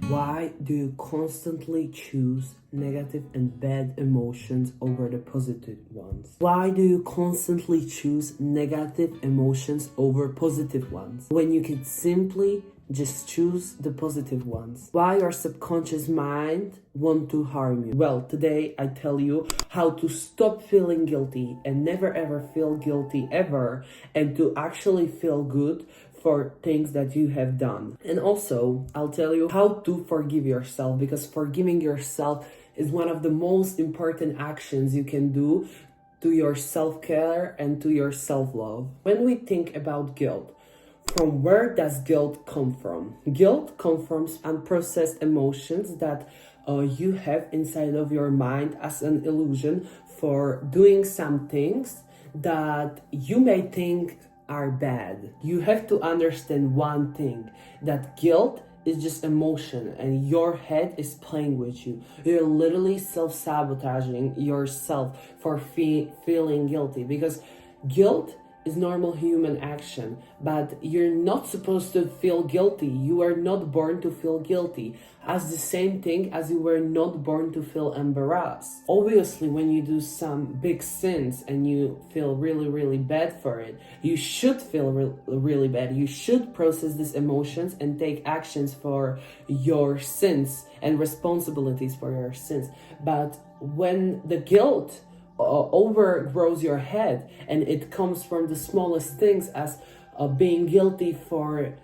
Why do you constantly choose negative and bad emotions over the positive ones? Why do you constantly choose negative emotions over positive ones when you can simply just choose the positive ones? Why your subconscious mind want to harm you? Well, today I tell you how to stop feeling guilty and never ever feel guilty ever, and to actually feel good for things that you have done. And also, I'll tell you how to forgive yourself, because forgiving yourself is one of the most important actions you can do to your self-care and to your self-love. When we think about guilt, from where does guilt come from? Guilt comes from unprocessed emotions that you have inside of your mind as an illusion for doing some things that you may think are bad. You have to understand one thing, that guilt is just emotion and your head is playing with you. You're literally self-sabotaging yourself for feeling guilty, because guilt is normal human action, but you're not supposed to feel guilty. You are not born to feel guilty, as the same thing as you were not born to feel embarrassed. Obviously, when you do some big sins and you feel really bad for it, you should feel really bad. You should process these emotions and take actions for your sins and responsibilities for your sins. But when the guilt overgrows your head and it comes from the smallest things, as being guilty for,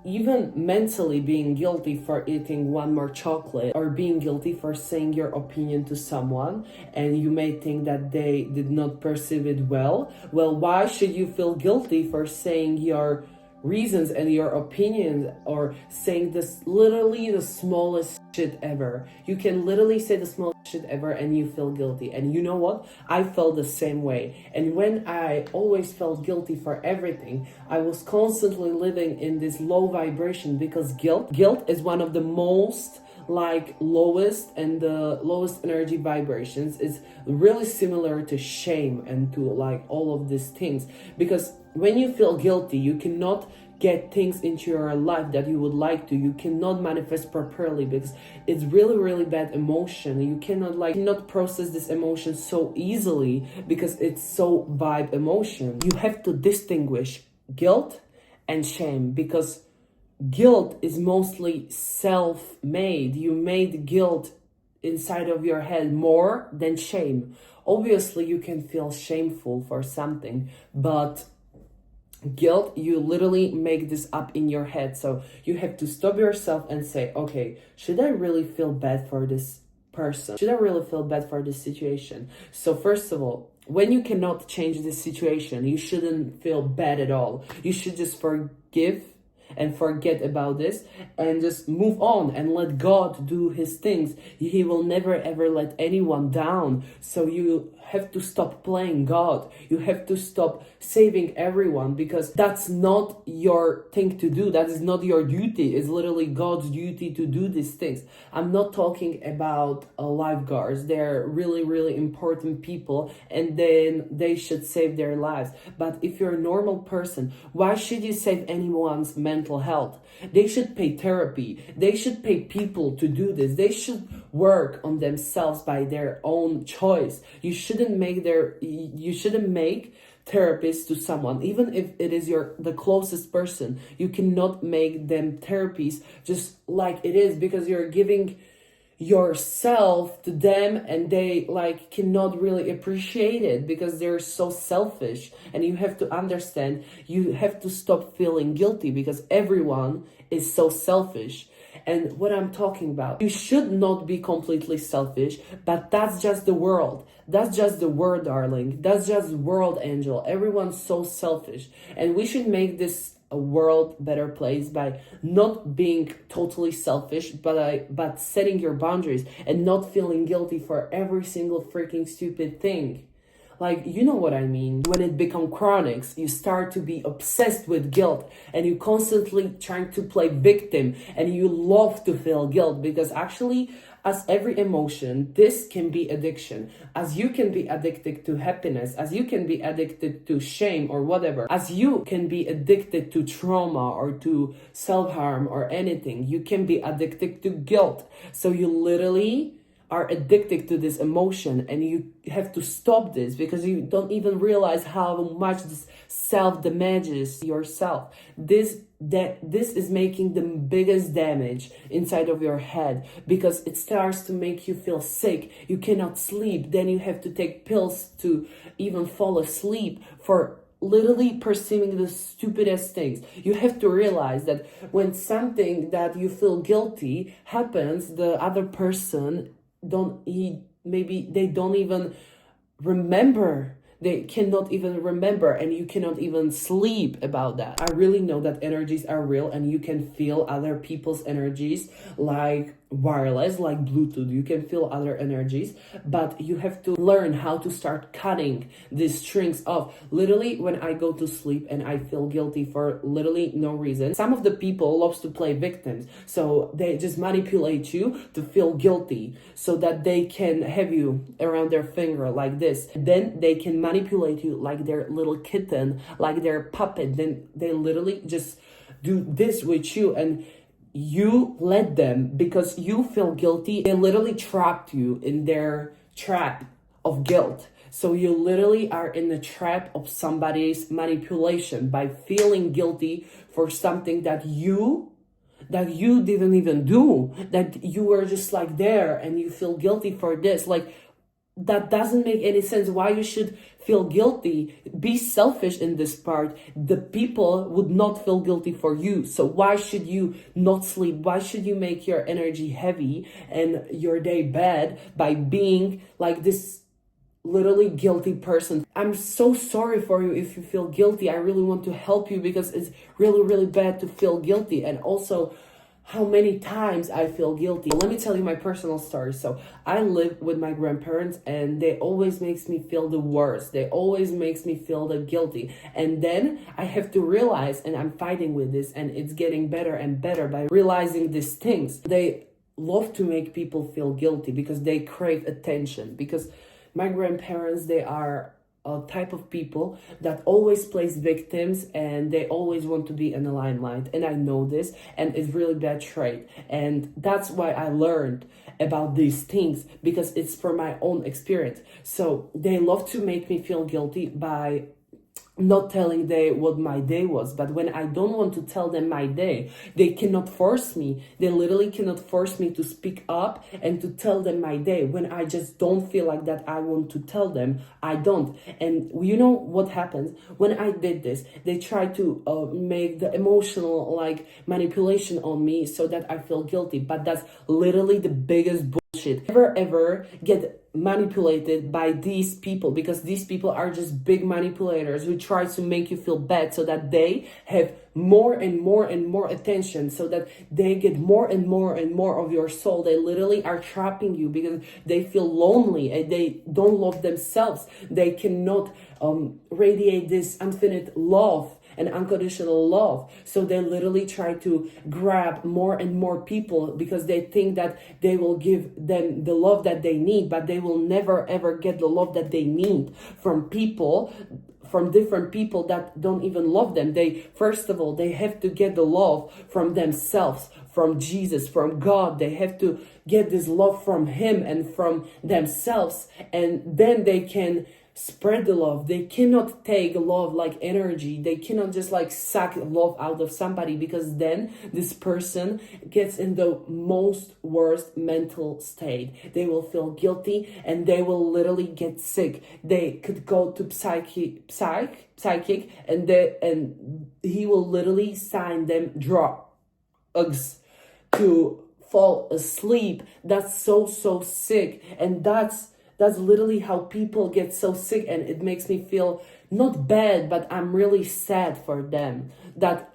even mentally being guilty for eating one more chocolate, or being guilty for saying your opinion to someone and you may think that they did not perceive it well, why should you feel guilty for saying your reasons and your opinions, or saying this literally the smallest shit ever? You can literally say the smallest shit ever and you feel guilty. And you know what? I felt the same way. And when I always felt guilty for everything, I was constantly living in this low vibration, because guilt is one of the most lowest and the lowest energy vibrations. Is really similar to shame and to all of these things, because when you feel guilty, you cannot get things into your life that you would like to. You cannot manifest properly, because it's really bad emotion. You cannot process this emotion so easily, because it's so vibe emotion. You have to distinguish guilt and shame, because guilt is mostly self-made. You made guilt inside of your head more than shame. Obviously, you can feel shameful for something, but guilt, you literally make this up in your head. So you have to stop yourself and say, okay, should I really feel bad for this person? Should I really feel bad for this situation? So first of all, when you cannot change this situation, you shouldn't feel bad at all. You should just forgive and forget about this and just move on and let God do his things. He will never ever let anyone down. So you have to stop playing God. You have to stop saving everyone, because that's not your thing to do. That is not your duty. It's literally God's duty to do these things. I'm not talking about lifeguards. They're really important people, and then they should save their lives. But if you're a normal person, why should you save anyone's mental health? They should pay therapy. They should pay people to do this. They should work on themselves by their own choice. You shouldn't make therapists to someone, even if it is the closest person. You cannot make them therapies just like it is, because you're giving yourself to them and they cannot really appreciate it, because they're so selfish. And you have to understand, you have to stop feeling guilty, because everyone is so selfish. And what I'm talking about, you should not be completely selfish, but that's just the world. That's just the world, darling. That's just world, angel. Everyone's so selfish, and we should make this a world better place by not being totally selfish, but setting your boundaries and not feeling guilty for every single freaking stupid thing. Like, you know what I mean. When it becomes chronic, you start to be obsessed with guilt, and you constantly trying to play victim, and you love to feel guilt, because actually, as every emotion, this can be addiction. As you can be addicted to happiness, as you can be addicted to shame or whatever, as you can be addicted to trauma or to self-harm or anything, you can be addicted to guilt. So you literally are addicted to this emotion, and you have to stop this, because you don't even realize how much this self damages yourself. This is making the biggest damage inside of your head, because it starts to make you feel sick. You cannot sleep, then you have to take pills to even fall asleep for literally perceiving the stupidest things. You have to realize that when something that you feel guilty happens, the other person maybe they don't even remember. They cannot even remember, and you cannot even sleep about that. I really know that energies are real, and you can feel other people's energies like wireless, like Bluetooth. You can feel other energies, but you have to learn how to start cutting these strings off. Literally, when I go to sleep and I feel guilty for literally no reason, some of the people loves to play victims, so they just manipulate you to feel guilty so that they can have you around their finger like this. Then they can manipulate you like their little kitten, like their puppet. Then they literally just do this with you, and you let them, because you feel guilty. They literally trapped you in their trap of guilt. So you literally are in the trap of somebody's manipulation by feeling guilty for something that you didn't even do, that you were just like there, and you feel guilty for this. Like, that doesn't make any sense. Why you should feel guilty? Be selfish in this part. The people would not feel guilty for you. So why should you not sleep? Why should you make your energy heavy and your day bad by being like this literally guilty person? I'm so sorry for you if you feel guilty. I really want to help you, because it's really, really bad to feel guilty. And also, how many times I feel guilty. Let me tell you my personal story. So I live with my grandparents, and they always makes me feel the worst. They always makes me feel the guilty. And then I have to realize, and I'm fighting with this, and it's getting better and better by realizing these things. They love to make people feel guilty because they crave attention. Because my grandparents, they are a type of people that always plays victims, and they always want to be in the limelight. And I know this, and it's really bad trait. And that's why I learned about these things, because it's from my own experience. So they love to make me feel guilty by not telling them what my day was. But when I don't want to tell them my day, they cannot force me. They literally cannot force me to speak up and to tell them my day. When I just don't feel like that, I want to tell them, I don't. And you know what happens? When I did this, they try to make the emotional like manipulation on me so that I feel guilty. But that's literally the biggest bullshit. Never ever get manipulated by these people, because these people are just big manipulators who try to make you feel bad so that they have more and more and more attention, so that they get more and more and more of your soul. They literally are trapping you because they feel lonely and they don't love themselves. They cannot radiate this infinite love and unconditional love. So they literally try to grab more and more people because they think that they will give them the love that they need, but they will never ever get the love that they need from people, from different people that don't even love them. They, first of all, they have to get the love from themselves, from Jesus, from God. They have to get this love from Him and from themselves, and then they can spread the love. They cannot take love like energy. They cannot just like suck love out of somebody, because then this person gets in the most worst mental state. They will feel guilty and they will literally get sick. They could go to psychic and he will literally sign them drugs to fall asleep. That's so sick. And that's literally how people get so sick, and it makes me feel not bad, but I'm really sad for them. That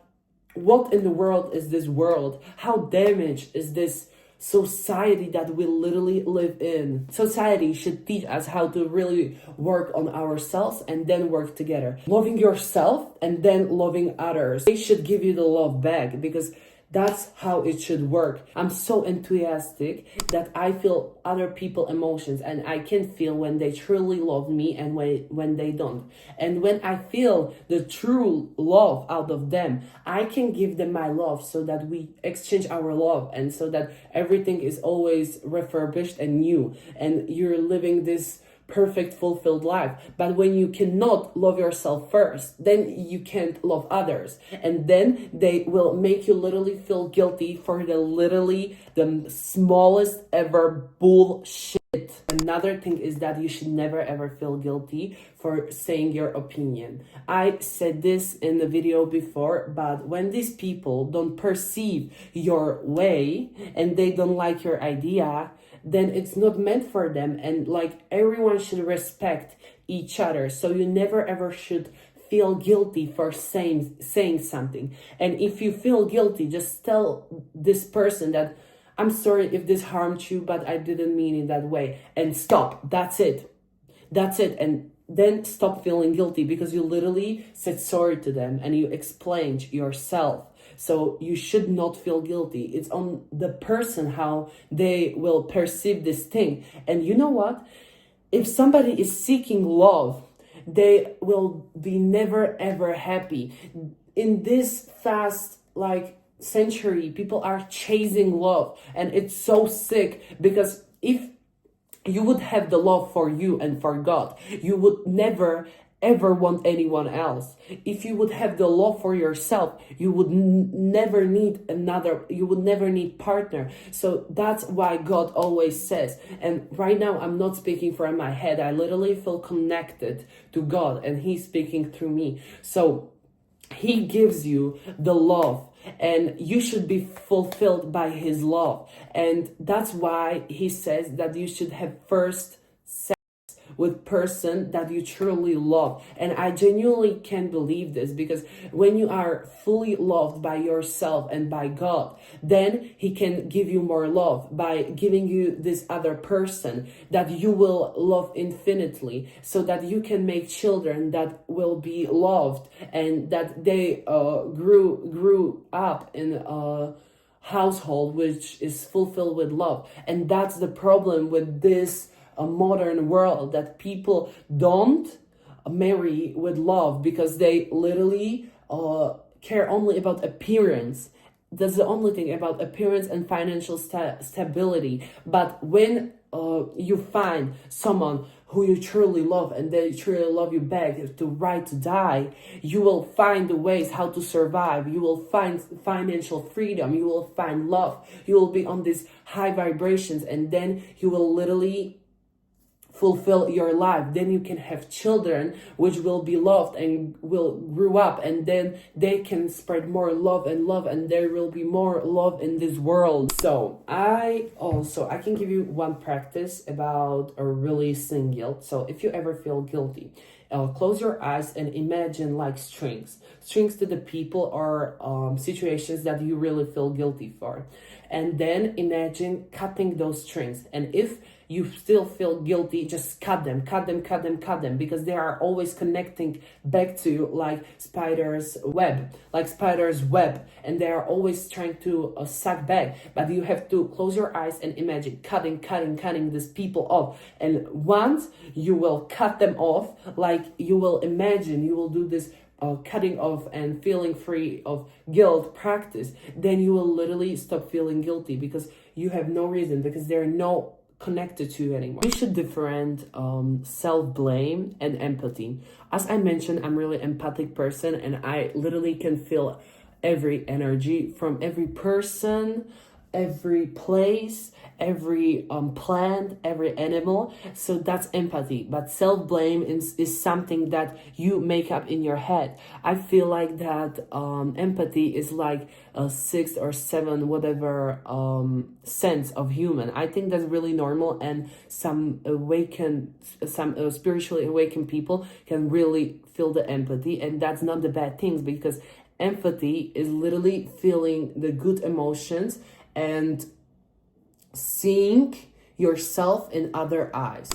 what in the world is this world? How damaged is this society that we literally live in. Society should teach us how to really work on ourselves and then work together. Loving yourself and then loving others. They should give you the love back, because that's how it should work. I'm so enthusiastic that I feel other people's emotions, and I can feel when they truly love me and when they don't. And when I feel the true love out of them, I can give them my love, so that we exchange our love, and so that everything is always refurbished and new, and you're living this perfect, fulfilled life. But when you cannot love yourself first, then you can't love others, and then they will make you literally feel guilty for the smallest ever bullshit. Another thing is that you should never ever feel guilty for saying your opinion. I said this in the video before, but when these people don't perceive your way and they don't like your idea, then it's not meant for them. And like, everyone should respect each other. So you never ever should feel guilty for saying something. And if you feel guilty, just tell this person that, I'm sorry if this harmed you, but I didn't mean it that way. And stop. That's it. And then stop feeling guilty, because you literally said sorry to them and you explained yourself. So you should not feel guilty. It's on the person how they will perceive this thing. And you know what? If somebody is seeking love, they will be never ever happy. In this fast century, people are chasing love, and it's so sick, because if you would have the love for you and for God, you would never ever want anyone else. If you would have the love for yourself, you would never need partner. So that's why God always says, and right now I'm not speaking from my head, I literally feel connected to God, and He's speaking through me. So He gives you the love, and you should be fulfilled by His love. And that's why He says that you should have first sex with person that you truly love. And I genuinely can't believe this, because when you are fully loved by yourself and by God, then He can give you more love by giving you this other person that you will love infinitely, so that you can make children that will be loved, and that they grew up in a household which is fulfilled with love. And that's the problem with this modern world, that people don't marry with love, because they literally care only about appearance. That's the only thing, about appearance and financial stability. But when you find someone who you truly love, and they truly love you back to right to die, you will find the ways how to survive. You will find financial freedom. You will find love. You will be on these high vibrations, and then you will literally fulfill your life. Then you can have children which will be loved and will grow up, and then they can spread more love, and there will be more love in this world. So I can give you one practice about releasing guilt. So if you ever feel guilty, close your eyes and imagine like strings to the people or situations that you really feel guilty for, and then imagine cutting those strings. And if you still feel guilty, just cut them, because they are always connecting back to you like spider's web, and they are always trying to suck back. But you have to close your eyes and imagine cutting these people off. And once you will cut them off, like you will imagine, you will do this cutting off and feeling free of guilt practice, then you will literally stop feeling guilty, because you have no reason, because they're no connected to you anymore. We should different self-blame and empathy. As I mentioned, I'm really empathic person, and I literally can feel every energy from every person, every place, every plant, every animal. So that's empathy. But self-blame is something that you make up in your head. I feel like that empathy is like a 6 or 7 whatever sense of human. I think that's really normal, and some spiritually awakened people can really feel the empathy, and that's not the bad things, because empathy is literally feeling the good emotions and seeing yourself in other eyes.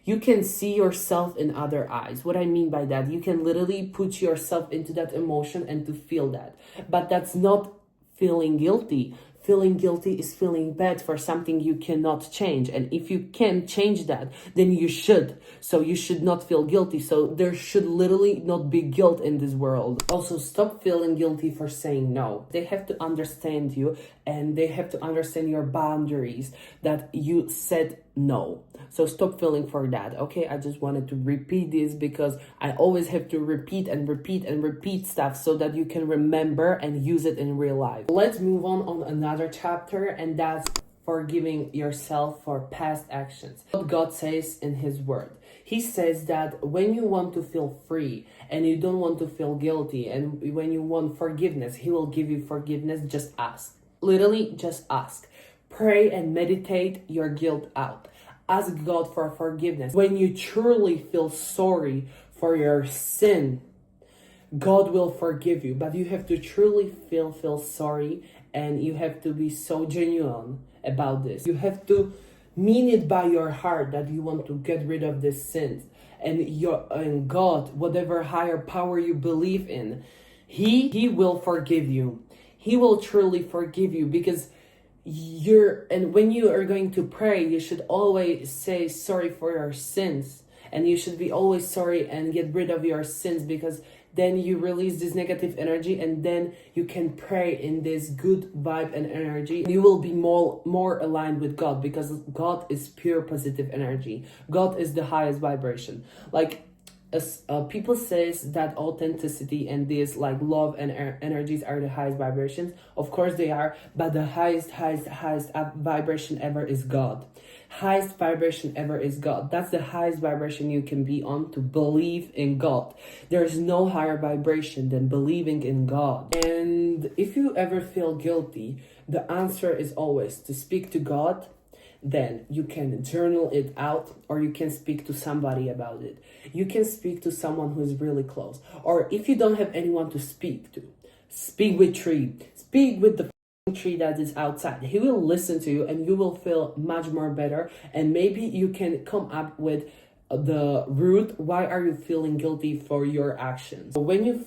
You can see yourself in other eyes. What I mean by that, you can literally put yourself into that emotion and to feel that. But that's not feeling guilty. Feeling guilty is feeling bad for something you cannot change. And if you can change that, then you should. So you should not feel guilty. So there should literally not be guilt in this world. Also, stop feeling guilty for saying no. They have to understand you, and they have to understand your boundaries, that you said no. So stop feeling for that, okay? I just wanted to repeat this because I always have to repeat and repeat and repeat stuff so that you can remember and use it in real life. Let's move on another chapter, and that's forgiving yourself for past actions. What God says in His Word. He says that when you want to feel free and you don't want to feel guilty, and when you want forgiveness, He will give you forgiveness. Just ask. Literally, just ask. Pray and meditate your guilt out. Ask God for forgiveness. When you truly feel sorry for your sin, God will forgive you. But you have to truly feel sorry, and you have to be so genuine about this. You have to mean it by your heart that you want to get rid of this sins. And God, whatever higher power you believe in, He will forgive you. He will truly forgive you, because and when you are going to pray, you should always say sorry for your sins, and you should be always sorry and get rid of your sins, because then you release this negative energy, and then you can pray in this good vibe and energy. You will be more aligned with God, because God is pure positive energy. God is the highest vibration. Like, as people says that authenticity and this like love and energies are the highest vibrations. Of course they are, but the highest vibration ever is God. Highest vibration ever is God. That's the highest vibration you can be on, to believe in God. There's no higher vibration than believing in God. And if you ever feel guilty, the answer is always to speak to God. Then you can journal it out, or you can speak to somebody about it. You can speak to someone who is really close. Or if you don't have anyone to speak to, speak with tree. Speak with the tree that is outside. He will listen to you, and you will feel much more better. And maybe you can come up with the root. Why are you feeling guilty for your actions? So when you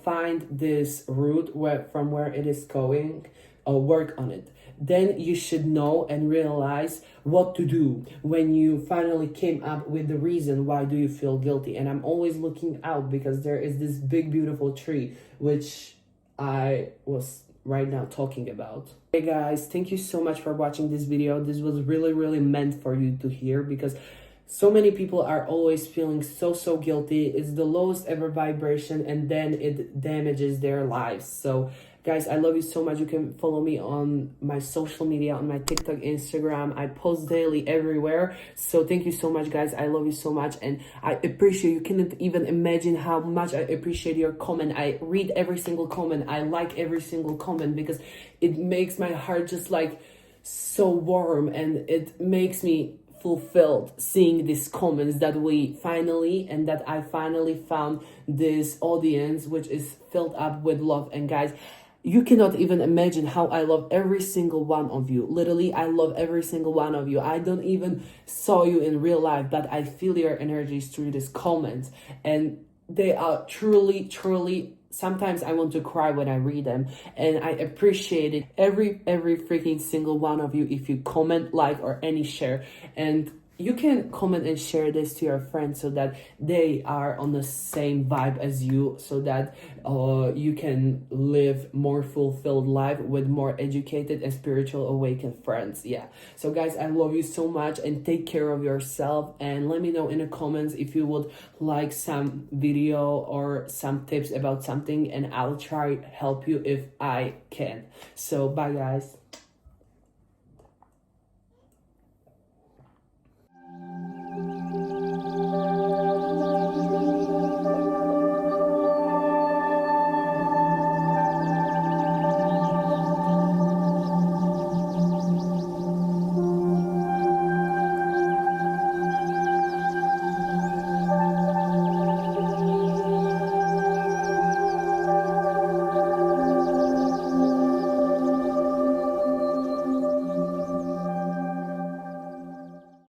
find this root from where it is going, work on it. Then you should know and realize what to do when you finally came up with the reason why do you feel guilty. And I'm always looking out, because there is this big beautiful tree which I was right now talking about. Hey guys, thank you so much for watching this video. This was really meant for you to hear, because so many people are always feeling so guilty. It's the lowest ever vibration, and then it damages their lives. So guys, I love you so much. You can follow me on my social media, on my TikTok, Instagram. I post daily everywhere. So thank you so much, guys. I love you so much. And I appreciate, you cannot even imagine how much I appreciate your comment. I read every single comment. I like every single comment, because it makes my heart just like so warm, and it makes me fulfilled seeing these comments that I finally found this audience which is filled up with love. And guys, you cannot even imagine how I love every single one of you. Literally, I love every single one of you. I don't even saw you in real life, but I feel your energies through these comments, and they are truly sometimes I want to cry when I read them, and I appreciate it. Every freaking single one of you, if you comment, like, or any share. And you can comment and share this to your friends so that they are on the same vibe as you, so that you can live more fulfilled life with more educated and spiritual awakened friends. Yeah, so guys, I love you so much, and take care of yourself. And let me know in the comments if you would like some video or some tips about something, and I'll try help you if I can. So bye guys.